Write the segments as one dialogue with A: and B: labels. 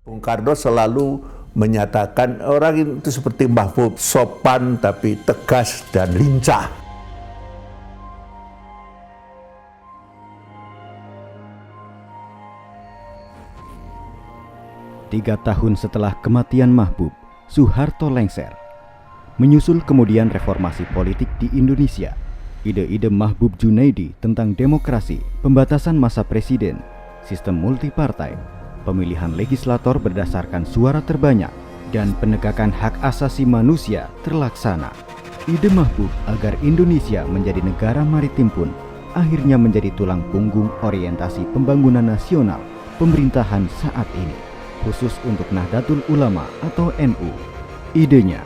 A: Bung Karno selalu menyatakan orang itu seperti Mahfud, sopan tapi tegas dan lincah.
B: Tiga tahun setelah kematian Mahbub, Soeharto lengser. Menyusul kemudian reformasi politik di Indonesia, ide-ide Mahbub Junaidi tentang demokrasi, pembatasan masa presiden, sistem multipartai, pemilihan legislator berdasarkan suara terbanyak, dan penegakan hak asasi manusia terlaksana. Ide Mahbub agar Indonesia menjadi negara maritim pun akhirnya menjadi tulang punggung orientasi pembangunan nasional pemerintahan saat ini, khusus untuk Nahdlatul Ulama atau NU. Idenya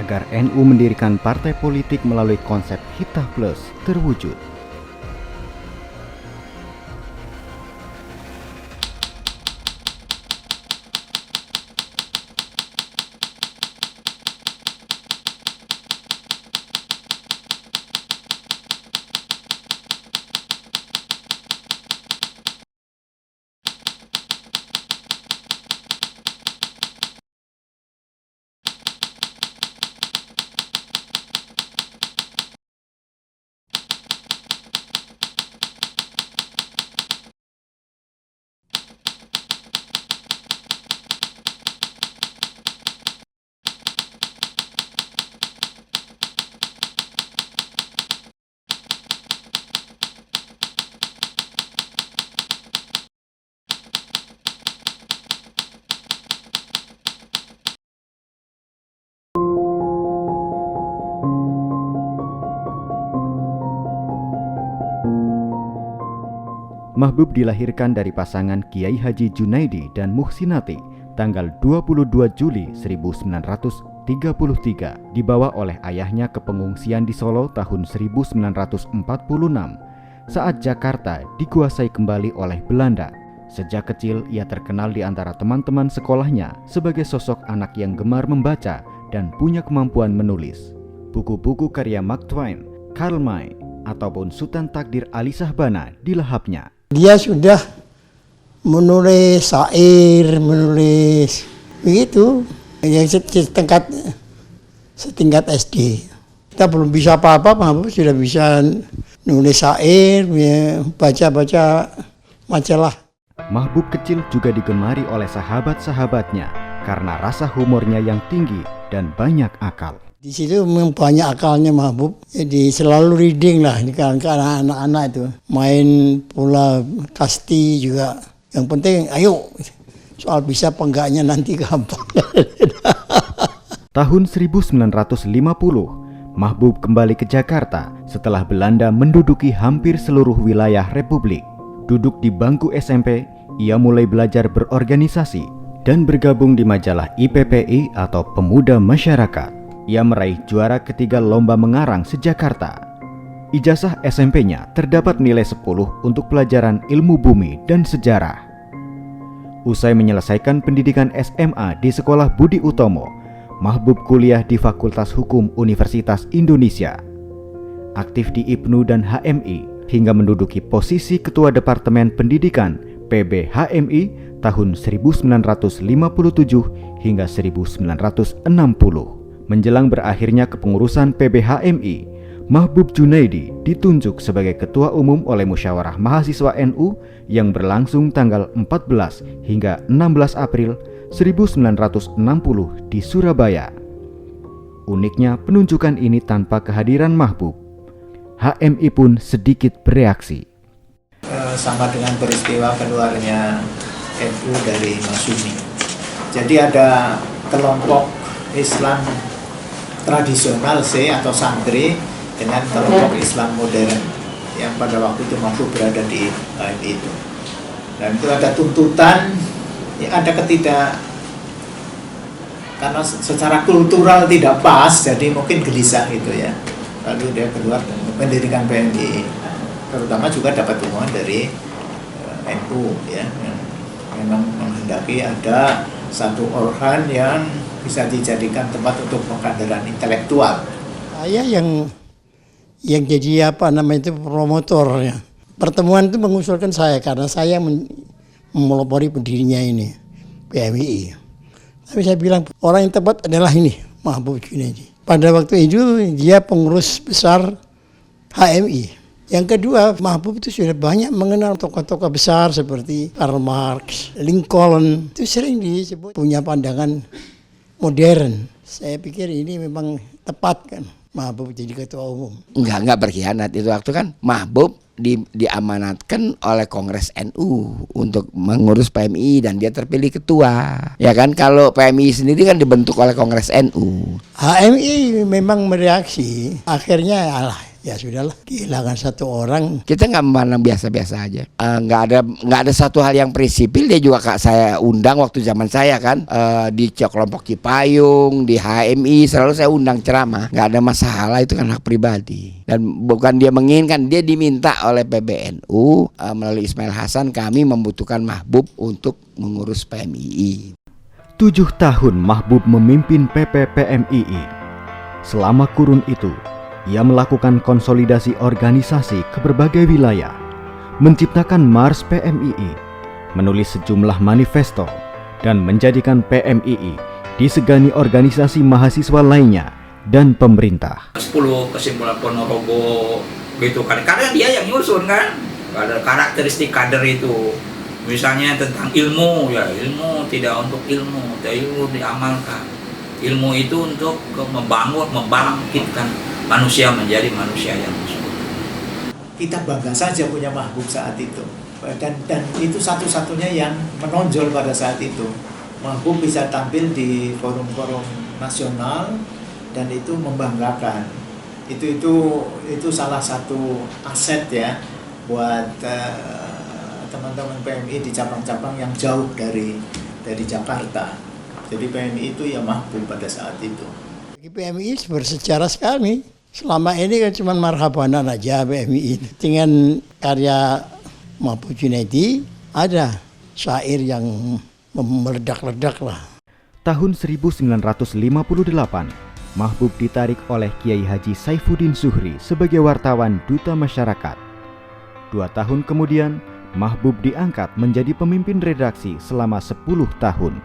B: agar NU mendirikan partai politik melalui konsep Hitah Plus terwujud. Mahbub dilahirkan dari pasangan Kiai Haji Junaidi dan Muhsinati tanggal 22 Juli 1933, dibawa oleh ayahnya ke pengungsian di Solo tahun 1946 saat Jakarta dikuasai kembali oleh Belanda. Sejak kecil ia terkenal di antara teman-teman sekolahnya sebagai sosok anak yang gemar membaca dan punya kemampuan menulis. Buku-buku karya Mark Twain, Karl May, ataupun Sultan Takdir Ali Shahbana dilahapnya.
C: Dia sudah menulis syair, menulis begitu, yang setingkat SD. Kita belum bisa apa-apa, Mahbub sudah bisa nulis syair, baca-baca majalah.
B: Mahbub kecil juga digemari oleh sahabat-sahabatnya karena rasa humornya yang tinggi dan banyak akal.
C: Di situ memang banyak akalnya Mahbub, jadi selalu reading lah karena anak-anak itu. Main bola kasti juga, yang penting ayo, soal bisa apa enggaknya nanti gampang.
B: Tahun 1950, Mahbub kembali ke Jakarta setelah Belanda menduduki hampir seluruh wilayah Republik. Duduk di bangku SMP, ia mulai belajar berorganisasi dan bergabung di majalah IPPI atau Pemuda Masyarakat. Ia meraih juara ketiga lomba mengarang se-Jakarta. Ijazah SMP-nya terdapat nilai 10 untuk pelajaran ilmu bumi dan sejarah. Usai menyelesaikan pendidikan SMA di Sekolah Budi Utomo, Mahbub kuliah di Fakultas Hukum Universitas Indonesia. Aktif di IPNU dan HMI hingga menduduki posisi Ketua Departemen Pendidikan PB HMI tahun 1957 hingga 1960. Menjelang berakhirnya kepengurusan PBHMI, Mahbub Junaidi ditunjuk sebagai Ketua Umum oleh Musyawarah Mahasiswa NU yang berlangsung tanggal 14 hingga 16 April 1960 di Surabaya. Uniknya penunjukan ini tanpa kehadiran Mahbub. HMI pun sedikit bereaksi.
D: Sama dengan peristiwa keluarnya NU dari Masyumi. Jadi ada kelompok Islam tradisional atau santri dengan kelompok Islam modern yang pada waktu itu Mahbub berada di HMI itu. Dan itu ada tuntutan, ya ada karena secara kultural tidak pas, jadi mungkin gelisah gitu ya. Lalu dia keluar dan mendirikan PMI, terutama juga dapat dukungan dari NU ya, yang memang menghendaki ada satu organ yang bisa dijadikan tempat untuk pengkaderan intelektual.
C: Saya yang jadi promotornya. Pertemuan itu mengusulkan saya karena saya melopori pendirinya ini. PMII. Tapi saya bilang orang yang tepat adalah ini, Mahbub Junaidi. Pada waktu itu dia pengurus besar HMI. Yang kedua, Mahbub itu sudah banyak mengenal tokoh-tokoh besar seperti Karl Marx, Lincoln. Itu sering disebut punya pandangan modern. Saya pikir ini memang tepat kan, Mahbub jadi ketua umum.
E: Enggak berkhianat. Itu waktu kan Mahbub diamanatkan oleh Kongres NU untuk mengurus PMI dan dia terpilih ketua. Ya kan, kalau PMI sendiri kan dibentuk oleh Kongres NU.
C: HMI memang mereaksi, akhirnya ya sudahlah, kehilangan satu orang.
E: Kita nggak memandang biasa-biasa aja. Nggak ada satu hal yang prinsipil. Dia juga saya undang waktu zaman saya kan di kelompok Cipayung, di HMI selalu saya undang ceramah. Nggak ada masalah, itu kan hak pribadi. Dan bukan dia menginginkan, dia diminta oleh PBNU melalui Ismail Hasan. Kami membutuhkan Mahbub untuk mengurus PMII.
B: 7 tahun Mahbub memimpin PPPMII. Selama kurun itu, ia melakukan konsolidasi organisasi ke berbagai wilayah, menciptakan Mars PMII, menulis sejumlah manifesto, dan menjadikan PMII disegani organisasi mahasiswa lainnya dan pemerintah.
F: 10 kesimpulan Ponorogo gitu kan, karena dia yang nyusun kan, ada karakteristik kader itu. Misalnya tentang ilmu, ya ilmu tidak untuk ilmu, ilmu diamalkan. Ilmu itu untuk membangun, membangkitkan manusia menjadi manusia yang sempurna.
D: Kita bangga saja punya Mahbub saat itu, dan itu satu-satunya yang menonjol pada saat itu. Mahbub bisa tampil di forum-forum nasional dan itu membanggakan. Itu salah satu aset ya buat teman-teman PMI di cabang-cabang yang jauh dari Jakarta. Jadi PMI itu ya Mahbub pada saat itu.
C: PMI bersejarah sekali. Selama ini kan cuma marhabanan aja PMI. Dengan karya Mahbub Junaidi ada syair yang meledak-ledak lah.
B: Tahun 1958, Mahbub ditarik oleh Kiai Haji Saifuddin Zuhri sebagai wartawan Duta Masyarakat. 2 tahun kemudian, Mahbub diangkat menjadi pemimpin redaksi selama 10 tahun.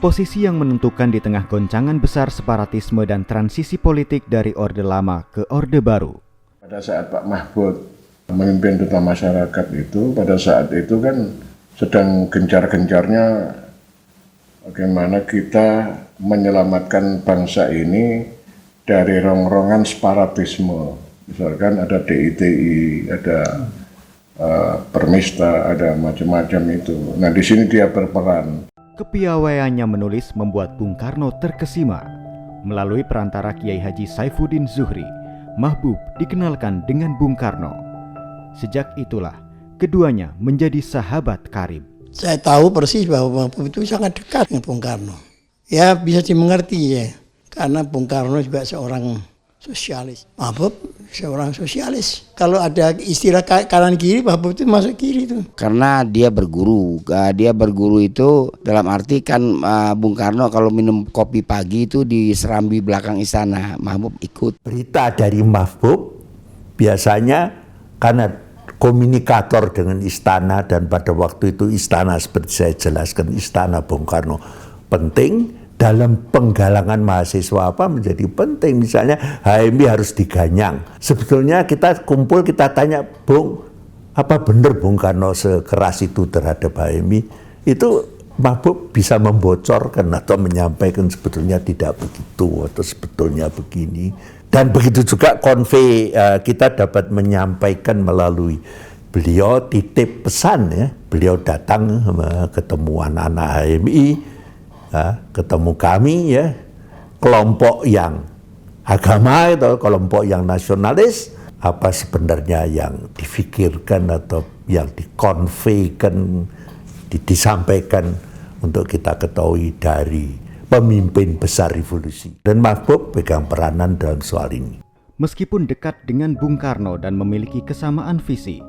B: Posisi yang menentukan di tengah goncangan besar separatisme dan transisi politik dari Orde Lama ke Orde Baru.
G: Pada saat Pak Mahbub memimpin Duta Masyarakat itu, pada saat itu kan sedang gencar-gencarnya bagaimana kita menyelamatkan bangsa ini dari rongrongan separatisme. Misalkan ada DITI, ada Permista, ada macam-macam itu. Nah, di sini dia berperan.
B: Kepiawaiannya menulis membuat Bung Karno terkesima. Melalui perantara Kiai Haji Saifuddin Zuhri, Mahbub dikenalkan dengan Bung Karno. Sejak itulah, keduanya menjadi sahabat karib.
C: Saya tahu persis bahwa Mahbub itu sangat dekat dengan Bung Karno. Ya bisa dimengerti ya, karena Bung Karno juga seorang sosialis. Mahbub seorang sosialis. Kalau ada istilah kanan kiri, Mahbub itu masuk kiri itu.
E: Karena dia berguru. Dia berguru itu dalam arti kan Bung Karno kalau minum kopi pagi itu di serambi belakang istana, Mahbub ikut.
A: Berita dari Mahbub biasanya karena komunikator dengan istana, dan pada waktu itu istana seperti saya jelaskan, istana Bung Karno penting. Dalam penggalangan mahasiswa apa menjadi penting. Misalnya HMI harus diganyang. Sebetulnya kita kumpul, kita tanya, Bung, apa benar Bung Karno sekeras itu terhadap HMI? Itu Mahbub bisa membocorkan atau menyampaikan sebetulnya tidak begitu atau sebetulnya begini. Dan begitu juga konvei kita dapat menyampaikan melalui beliau titip pesan ya. Beliau datang ketemu anak-anak HMI. Ketemu kami ya, kelompok yang agama atau kelompok yang nasionalis, apa sebenarnya yang difikirkan atau yang dikonveikan, disampaikan untuk kita ketahui dari pemimpin besar revolusi. Dan Mahbub pegang peranan dalam soal ini.
B: Meskipun dekat dengan Bung Karno dan memiliki kesamaan visi,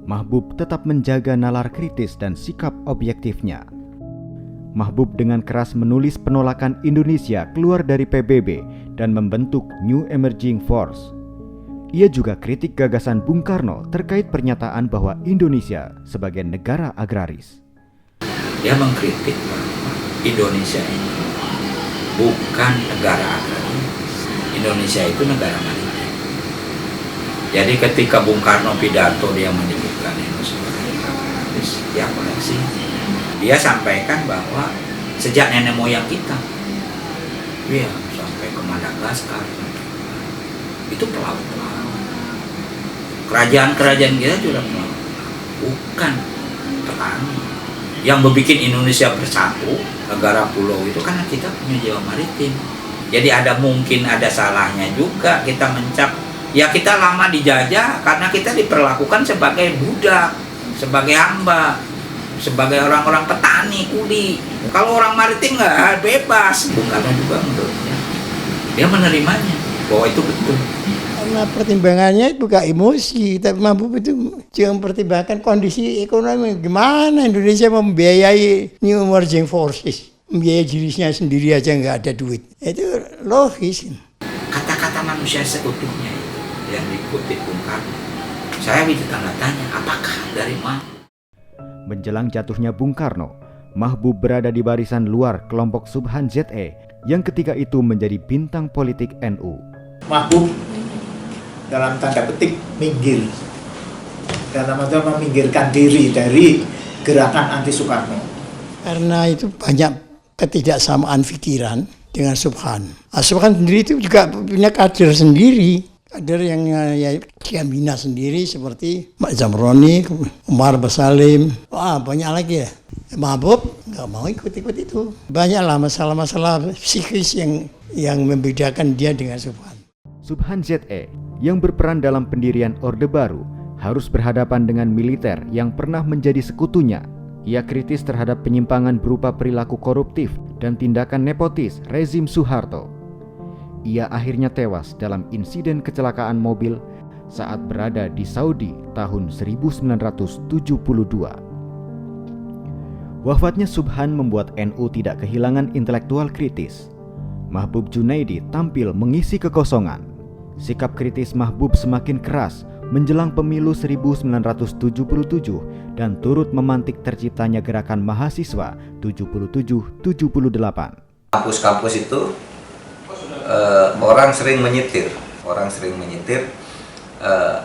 B: Mahbub tetap menjaga nalar kritis dan sikap objektifnya. Mahbub dengan keras menulis penolakan Indonesia keluar dari PBB dan membentuk New Emerging Force. Ia juga kritik gagasan Bung Karno terkait pernyataan bahwa Indonesia sebagai negara agraris.
F: Dia mengkritik bahwa Indonesia ini bukan negara agraris. Indonesia itu negara maritim. Jadi ketika Bung Karno pidato dia menyebutkan Indonesia sebagai negara agraris, dia koreksi. Dia sampaikan bahwa sejak nenek moyang kita, ya sampai ke Madagaskar, itu pelaut-pelaut. Kerajaan-kerajaan kita juga pelaut, bukan petani. Yang membuat Indonesia bersatu, negara pulau itu karena kita punya jiwa maritim. Jadi mungkin ada salahnya juga kita mencap, ya kita lama dijajah karena kita diperlakukan sebagai budak, sebagai hamba, sebagai orang-orang petani, kuli. Kalau orang maritim nggak bebas. Bung Karno juga menurutnya, dia menerimanya bahwa itu betul.
C: Karena pertimbangannya bukan emosi, tapi Mahbub itu juga mempertimbangkan kondisi ekonomi. Gimana Indonesia membiayai New Emerging Forces, membiayai dirinya sendiri aja nggak ada duit. Itu logis.
F: Kata-kata manusia seutuhnya itu yang dikutip Bung Karno, saya bisa tanda tanya, apakah dari mana?
B: Menjelang jatuhnya Bung Karno, Mahbub berada di barisan luar kelompok Subhan ZE yang ketika itu menjadi bintang politik NU.
D: Mahbub dalam tanda petik minggir, dalam arti meminggirkan diri dari gerakan anti Soekarno.
C: Karena itu banyak ketidaksamaan pikiran dengan Subhan. Subhan sendiri itu juga punya kader sendiri. Kader yang ya dia bina sendiri seperti Mak Zamroni, Umar Basalim, banyak lagi ya. Mahbub nggak mau ikut-ikut itu. Banyaklah masalah-masalah psikis yang membedakan dia dengan Subhan.
B: Subhan ZE yang berperan dalam pendirian Orde Baru harus berhadapan dengan militer yang pernah menjadi sekutunya. Ia kritis terhadap penyimpangan berupa perilaku koruptif dan tindakan nepotis rezim Soeharto. Ia akhirnya tewas dalam insiden kecelakaan mobil saat berada di Saudi tahun 1972. Wafatnya Subhan membuat NU tidak kehilangan intelektual kritis. Mahbub Junaidi tampil mengisi kekosongan. Sikap kritis Mahbub semakin keras menjelang pemilu 1977 dan turut memantik terciptanya gerakan mahasiswa 77-78.
H: Kampus-kampus itu orang sering menyitir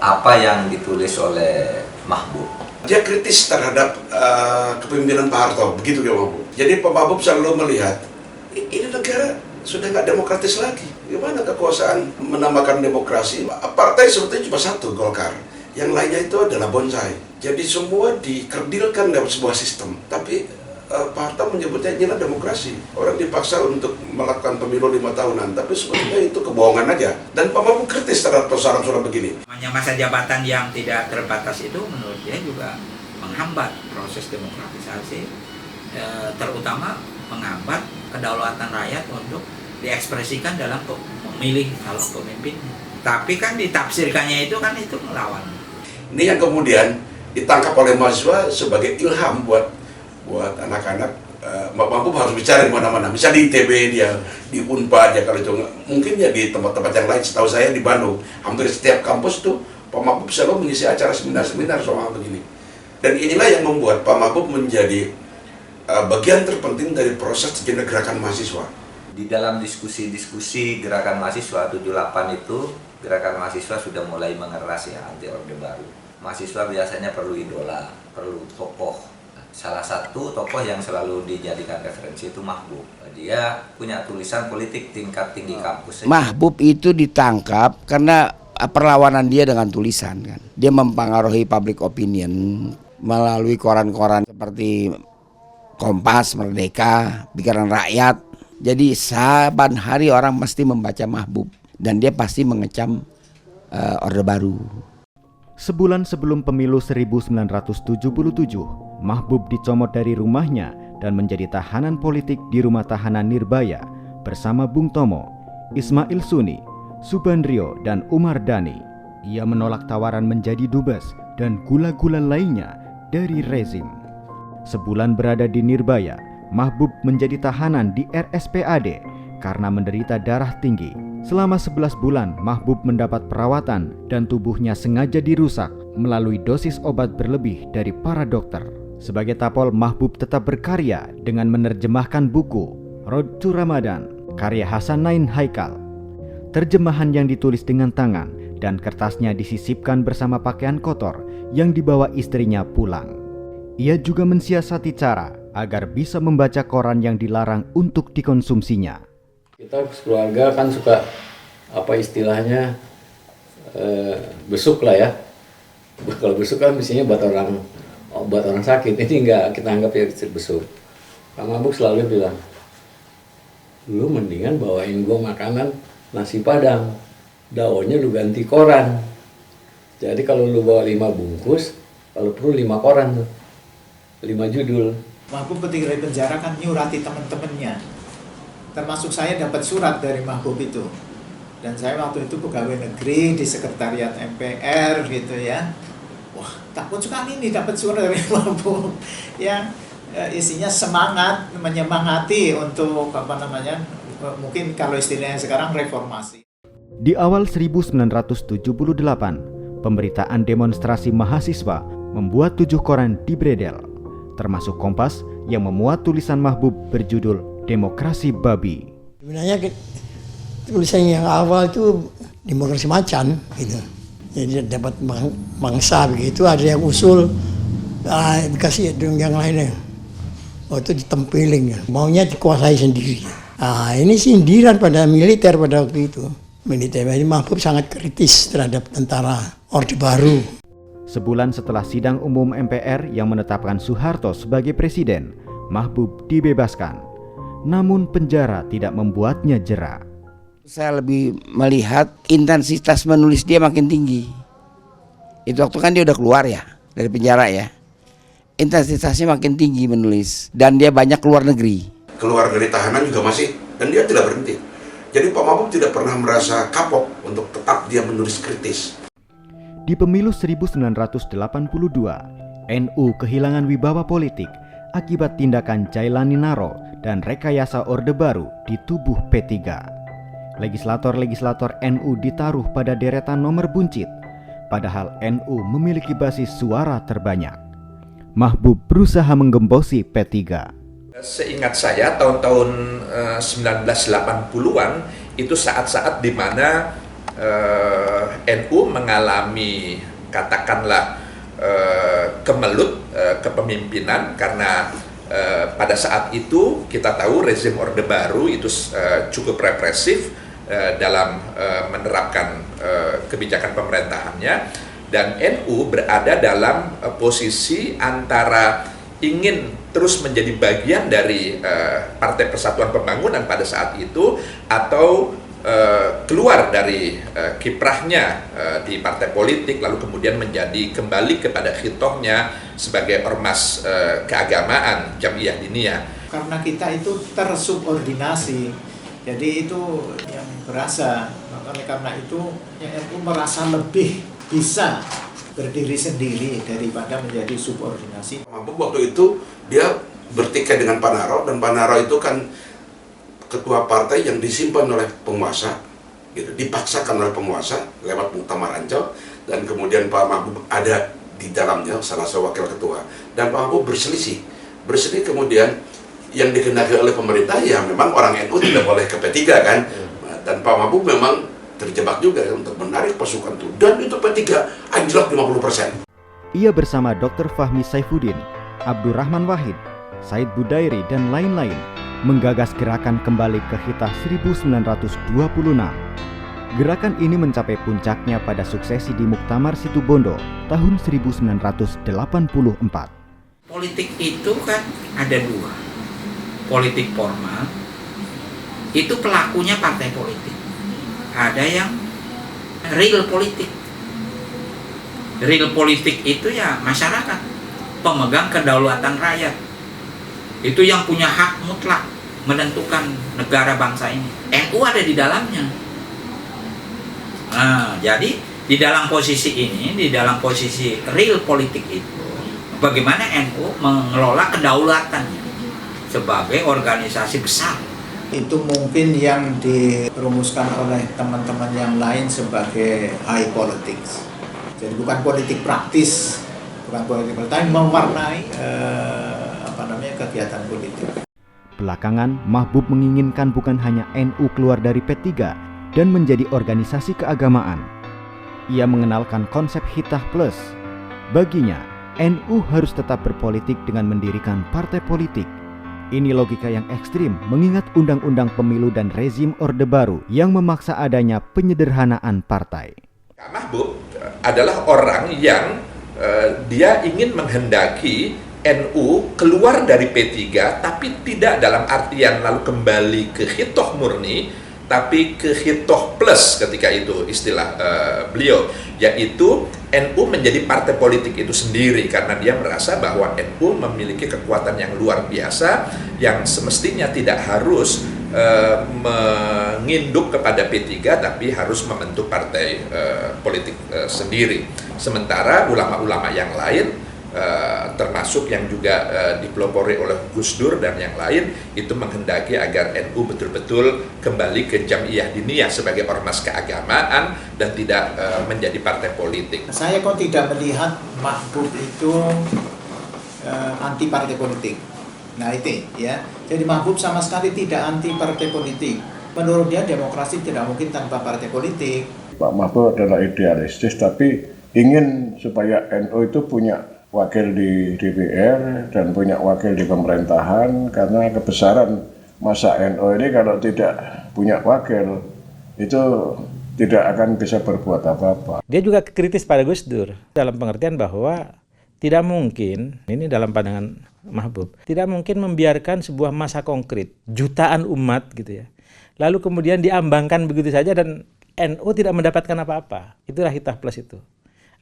H: apa yang ditulis oleh Mahbub.
I: Dia kritis terhadap kepemimpinan Pak Harto, begitu ya Mahbub. Jadi Pak Mahbub selalu melihat ini negara sudah nggak demokratis lagi. Gimana kekuasaan menambahkan demokrasi? Partai sebetulnya cuma satu, Golkar. Yang lainnya itu adalah bonsai. Jadi semua dikerdilkan dalam sebuah sistem. Tapi Pak Harto menyebutnya inilah demokrasi. Orang dipaksa untuk melakukan pemilu 5 tahunan, tapi sebetulnya itu kebohongan aja. Dan Pak Mahbub kritis terhadap persoalan-persoalan begini.
F: Masa jabatan yang tidak terbatas itu menurut dia juga menghambat proses demokratisasi, terutama menghambat kedaulatan rakyat untuk diekspresikan dalam memilih calon pemimpin. Tapi kan ditafsirkannya itu melawan.
I: Ini yang kemudian ditangkap oleh mahasiswa sebagai ilham buat anak-anak. Mahbub harus bicara di mana-mana. Bisa di ITB dia, di Unpad ya, kalau itu mungkin ya di tempat-tempat yang lain. Setahu saya di Bandung, hampir setiap kampus tuh Pak Mahbub selalu mengisi acara seminar-seminar soal begini. Dan inilah yang membuat Pak Mahbub menjadi bagian terpenting dari proses terjadinya gerakan mahasiswa.
H: Di dalam diskusi-diskusi gerakan mahasiswa 78 itu, gerakan mahasiswa sudah mulai mengeras ya, anti Orde Baru. Mahasiswa biasanya perlu idola, perlu tokoh. Salah satu tokoh yang selalu dijadikan referensi itu Mahbub. Dia punya tulisan politik tingkat tinggi kampus.
E: Mahbub itu ditangkap karena perlawanan dia dengan tulisan kan. Dia mempengaruhi public opinion melalui koran-koran seperti Kompas, Merdeka, Pikiran Rakyat. Jadi saban hari orang mesti membaca Mahbub dan dia pasti mengecam Orde Baru.
B: Sebulan sebelum pemilu 1977, Mahbub dicomot dari rumahnya dan menjadi tahanan politik di rumah tahanan Nirbaya bersama Bung Tomo, Ismail Suni, Subandrio, dan Umar Dhani. Ia menolak tawaran menjadi dubes dan gula-gula lainnya dari rezim. Sebulan berada di Nirbaya, Mahbub menjadi tahanan di RSPAD karena menderita darah tinggi. Selama 11 bulan, Mahbub mendapat perawatan dan tubuhnya sengaja dirusak melalui dosis obat berlebih dari para dokter. Sebagai tapol, Mahbub tetap berkarya dengan menerjemahkan buku Road to Ramadan karya Hasan Nain Haikal. Terjemahan yang ditulis dengan tangan dan kertasnya disisipkan bersama pakaian kotor yang dibawa istrinya pulang. Ia juga mensiasati cara agar bisa membaca koran yang dilarang untuk dikonsumsinya.
J: Kita keluarga kan suka apa istilahnya besuk lah ya. Kalau besuk kan mestinya buat orang sakit. Ini enggak, kita anggap ya besuk. Kang Mahbub selalu bilang, lu mendingan bawain gua makanan nasi padang, daunnya lu ganti koran. Jadi kalau lu bawa 5 bungkus, kalau perlu 5 koran tuh, 5 judul.
D: Mahbub ketika dari penjara kan nyurati teman-temannya. Termasuk saya dapat surat dari Mahbub itu. Dan saya waktu itu pegawai negeri di sekretariat MPR gitu ya. Wah, takut sekali nih dapat surat dari Mahbub yang isinya semangat, menyemangati untuk mungkin kalau istilahnya sekarang reformasi.
B: Di awal 1978, pemberitaan demonstrasi mahasiswa membuat 7 koran dibredel, termasuk Kompas yang memuat tulisan Mahbub berjudul Demokrasi Babi.
C: Sebenarnya tulisan yang awal itu demokrasi macan gitu. Jadi dapat mangsa begitu, ada yang usul dikasih yang lainnya. Oh itu ditempiling, maunya dikuasai sendiri. Ini sindiran pada militer pada waktu itu. Militer ini Mahbub sangat kritis terhadap tentara Orde Baru.
B: Sebulan setelah sidang umum MPR yang menetapkan Soeharto sebagai presiden, Mahbub dibebaskan. Namun penjara tidak membuatnya jera.
E: Saya lebih melihat intensitas menulis dia makin tinggi. Itu waktu kan dia udah keluar ya dari penjara ya. Intensitasnya makin tinggi menulis dan dia banyak keluar negeri.
I: Keluar dari tahanan juga masih, dan dia tidak berhenti. Jadi Pak Mahbub tidak pernah merasa kapok untuk tetap dia menulis kritis.
B: Di pemilu 1982, NU kehilangan wibawa politik akibat tindakan Jailani Naro dan rekayasa Orde Baru di tubuh P3. Legislator-legislator NU ditaruh pada deretan nomor buncit, padahal NU memiliki basis suara terbanyak. Mahbub berusaha menggembosi P3.
K: Seingat saya tahun-tahun 1980-an itu saat-saat di mana NU mengalami katakanlah kemelut kepemimpinan karena pada saat itu kita tahu rezim Orde Baru itu cukup represif dalam menerapkan kebijakan pemerintahannya, dan NU berada dalam posisi antara ingin terus menjadi bagian dari Partai Persatuan Pembangunan pada saat itu atau keluar dari kiprahnya di partai politik lalu kemudian menjadi kembali kepada khitohnya sebagai ormas keagamaan Jamiyah Diniyah.
D: Karena kita itu tersubordinasi, jadi itu yang berasa. Oleh karena itu NU merasa lebih bisa berdiri sendiri daripada menjadi subordinasi.
I: Mahbub waktu itu dia bertikai dengan Pak Naro, dan Pak Naro itu kan ketua partai yang disimpan oleh penguasa, gitu, dipaksakan oleh penguasa lewat Muktamar Ancol, dan kemudian Pak Mahbub ada di dalamnya salah satu wakil ketua, dan Pak Mahbub berselisih kemudian yang dikehendaki oleh pemerintah ya memang orang NU tidak boleh ke P3 kan, dan Pak Mahbub memang terjebak juga untuk menarik pasukan itu, dan itu P3 anjlok 50%.
B: Ia bersama Dr. Fahmi Saifuddin, Abdurrahman Wahid, Said Budairi, dan lain-lain menggagas gerakan kembali ke Hitah 1926. Gerakan ini mencapai puncaknya pada suksesi di Muktamar Situbondo tahun 1984.
F: Politik itu kan ada 2. Politik formal, itu pelakunya partai politik. Ada yang real politik. Real politik itu ya masyarakat, pemegang kedaulatan rakyat. Itu yang punya hak mutlak menentukan negara bangsa ini. NU ada di dalamnya. Nah, jadi di dalam posisi ini, di dalam posisi real politik itu, bagaimana NU mengelola kedaulatannya sebagai organisasi besar.
D: Itu mungkin yang dirumuskan oleh teman-teman yang lain sebagai high politics. Jadi bukan politik praktis, bukan politik, tapi mewarnai kegiatan politik.
B: Belakangan, Mahbub menginginkan bukan hanya NU keluar dari P3 dan menjadi organisasi keagamaan. Ia mengenalkan konsep Hitah Plus. Baginya, NU harus tetap berpolitik dengan mendirikan partai politik. Ini logika yang ekstrim mengingat Undang-Undang Pemilu dan rezim Orde Baru yang memaksa adanya penyederhanaan partai.
K: Pak Mahbub adalah orang yang dia ingin menghendaki NU keluar dari P3, tapi tidak dalam artian lalu kembali ke Hitah murni, tapi ke Hitah Plus ketika itu istilah beliau, yaitu NU menjadi partai politik itu sendiri karena dia merasa bahwa NU memiliki kekuatan yang luar biasa yang semestinya tidak harus menginduk kepada P3 tapi harus membentuk partai politik sendiri. Sementara ulama-ulama yang lain termasuk yang juga dipelopori oleh Gus Dur dan yang lain itu menghendaki agar NU betul-betul kembali ke Jam'iyah Diniyah sebagai ormas keagamaan dan tidak menjadi partai politik.
D: Saya kok tidak melihat Mahbub itu anti partai politik. Nah itu ya. Jadi Mahbub sama sekali tidak anti partai politik. Menurut dia demokrasi tidak mungkin tanpa partai politik.
G: Pak Mahbub adalah idealistis tapi ingin supaya NU itu punya wakil di DPR dan punya wakil di pemerintahan karena kebesaran masa NU ini kalau tidak punya wakil itu tidak akan bisa berbuat apa-apa.
L: Dia juga kritis pada Gus Dur dalam pengertian bahwa tidak mungkin, ini dalam pandangan Mahbub, tidak mungkin membiarkan sebuah masa konkret, jutaan umat gitu ya, lalu kemudian diambangkan begitu saja dan NU tidak mendapatkan apa-apa. Itulah Hitah Plus itu.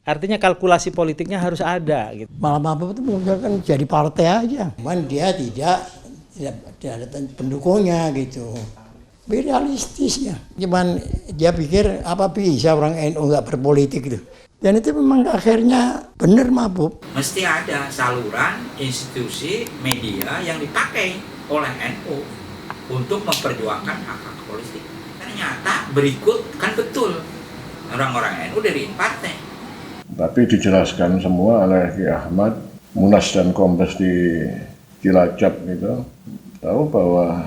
L: Artinya kalkulasi politiknya harus ada gitu.
C: Malah Mahbub itu mengusulkan jadi partai aja. Cuman dia tidak ada pendukungnya gitu. Realistis ya. Cuman dia pikir apa bisa orang NU nggak berpolitik gitu. Dan itu memang akhirnya benar Mahbub.
F: Mesti ada saluran institusi media yang dipakai oleh NU untuk memperjuangkan hak-hak politik. Ternyata berikut kan betul orang-orang NU dari partai.
G: Tapi dijelaskan semua oleh Ki Ahmad, Munas dan Kombes di Cilacap gitu, tahu bahwa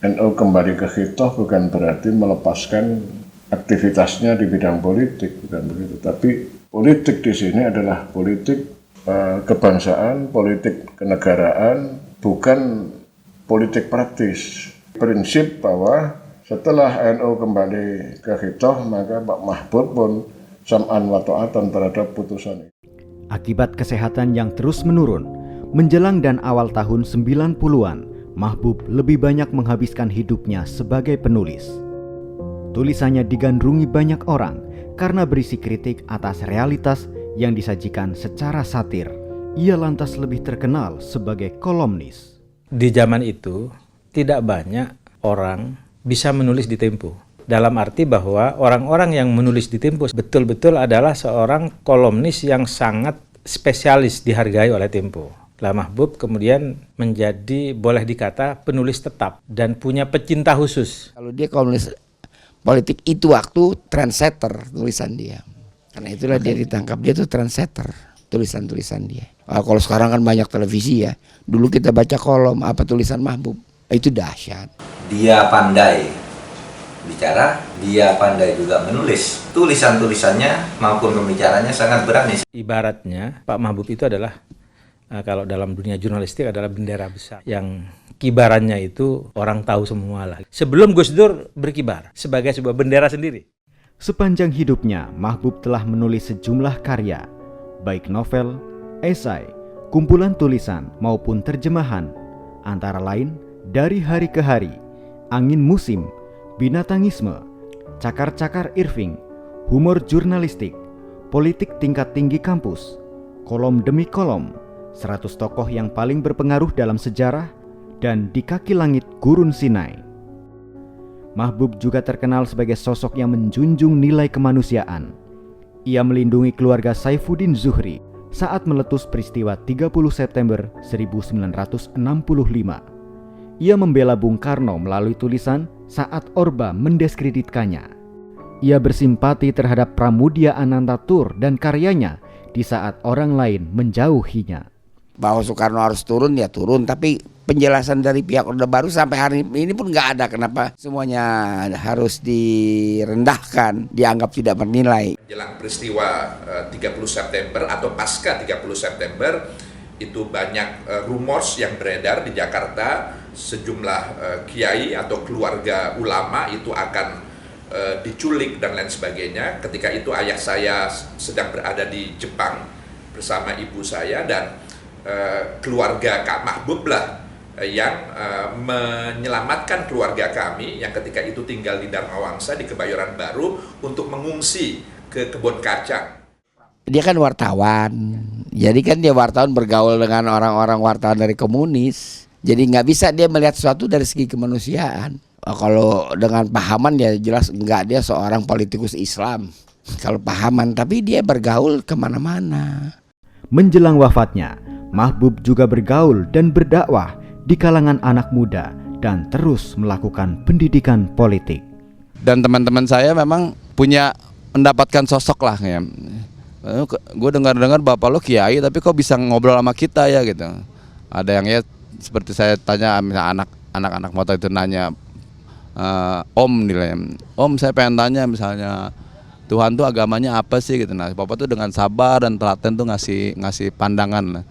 G: NU kembali ke Hitah bukan berarti melepaskan aktivitasnya di bidang politik, bukan begitu. Tapi politik di sini adalah politik kebangsaan, politik kenegaraan, bukan politik praktis. Prinsip bahwa setelah NU kembali ke Hitah, maka Pak Mahbub pun sam'an wa ta'atan terhadap putusan itu.
B: Akibat kesehatan yang terus menurun, menjelang dan awal tahun 90-an, Mahbub lebih banyak menghabiskan hidupnya sebagai penulis. Tulisannya digandrungi banyak orang karena berisi kritik atas realitas yang disajikan secara satir. Ia lantas lebih terkenal sebagai kolumnis.
L: Di zaman itu, tidak banyak orang bisa menulis di Tempo. Dalam arti bahwa orang-orang yang menulis di Tempo betul-betul adalah seorang kolumnis yang sangat spesialis dihargai oleh Tempo. Lah Mahbub kemudian menjadi boleh dikata penulis tetap dan punya pecinta khusus.
E: Kalau dia kolumnis politik itu waktu trendsetter tulisan dia. Karena itulah dia ditangkap, dia tuh trendsetter tulisan-tulisan dia. Kalau sekarang kan banyak televisi ya. Dulu kita baca kolom apa tulisan Mahbub. Itu dahsyat.
H: Dia pandai bicara, dia pandai juga menulis. Tulisan-tulisannya maupun pembicaranya sangat berani.
L: Ibaratnya Pak Mahbub itu adalah kalau dalam dunia jurnalistik adalah bendera besar yang kibarannya itu orang tahu semua lah. Sebelum Gus Dur berkibar sebagai sebuah bendera sendiri.
B: Sepanjang hidupnya, Mahbub telah menulis sejumlah karya, baik novel, esai, kumpulan tulisan maupun terjemahan, antara lain Dari Hari ke Hari, Angin Musim, Binatangisme, Cakar-Cakar Irving, Humor Jurnalistik, Politik Tingkat Tinggi Kampus, Kolom Demi Kolom, 100 Tokoh yang Paling Berpengaruh dalam Sejarah, dan Di Kaki Langit Gurun Sinai. Mahbub juga terkenal sebagai sosok yang menjunjung nilai kemanusiaan. Ia melindungi keluarga Saifuddin Zuhri saat meletus peristiwa 30 September 1965. Ia membela Bung Karno melalui tulisan saat Orba mendiskreditkannya. Ia bersimpati terhadap Pramudia Anantatur dan karyanya di saat orang lain menjauhinya.
E: Bahwa Soekarno harus turun, ya turun, tapi penjelasan dari pihak Orde Baru sampai hari ini pun nggak ada. Kenapa semuanya harus direndahkan, dianggap tidak bernilai.
K: Jelang peristiwa 30 September atau pasca 30 September, itu banyak rumors yang beredar di Jakarta, sejumlah kiai atau keluarga ulama itu akan diculik dan lain sebagainya. Ketika itu ayah saya sedang berada di Jepang bersama ibu saya, dan keluarga Kak Mahbub lah yang menyelamatkan keluarga kami yang ketika itu tinggal di Dharma Wangsa di Kebayoran Baru untuk mengungsi ke kebun kacang.
E: Dia kan wartawan, jadi kan dia wartawan bergaul dengan orang-orang wartawan dari komunis. Jadi nggak bisa dia melihat sesuatu dari segi kemanusiaan. Kalau dengan pahaman ya jelas enggak, dia seorang politikus Islam. Kalau pahaman, tapi dia bergaul kemana-mana.
B: Menjelang wafatnya, Mahbub juga bergaul dan berdakwah di kalangan anak muda dan terus melakukan pendidikan politik.
M: Dan teman-teman saya memang punya mendapatkan sosok lah ya. Gue dengar-dengar bapak lo kiai tapi kok bisa ngobrol sama kita ya gitu. Ada yang ya seperti saya tanya misalnya anak-anak motor itu nanya, Om nilai, Om saya pengen tanya misalnya Tuhan tuh agamanya apa sih gitu. Nah bapak tuh dengan sabar dan telaten tuh ngasih pandangan.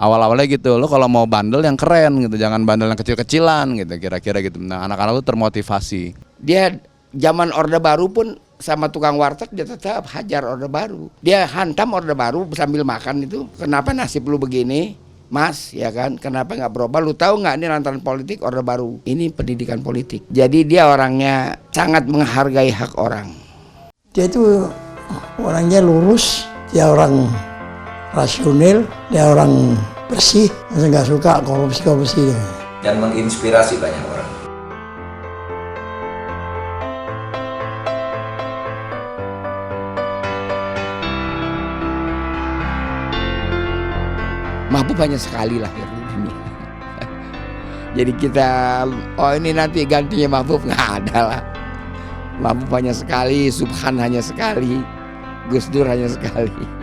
M: Awal-awalnya gitu, lo kalau mau bandel yang keren gitu, jangan bandel yang kecil-kecilan gitu, kira-kira gitu. Nah anak-anak tuh termotivasi.
E: Dia zaman Orde Baru pun sama tukang warteg dia tetap hajar Orde Baru. Dia hantam Orde Baru sambil makan itu. Kenapa nasib lu begini, Mas? Ya kan? Kenapa nggak berubah? Lu tahu nggak ini lantaran politik Orde Baru? Ini pendidikan politik. Jadi dia orangnya sangat menghargai hak orang.
C: Dia itu orangnya lurus, dia orang rasional, dia orang bersih, saya nggak suka korupsi.
H: Dan menginspirasi banyak orang.
E: Mahbub hanya sekali lahir di dunia. Jadi kita, oh ini nanti gantinya Mahbub, nggak ada lah. Mahbub hanya sekali, Subhan hanya sekali, Gus Dur hanya sekali.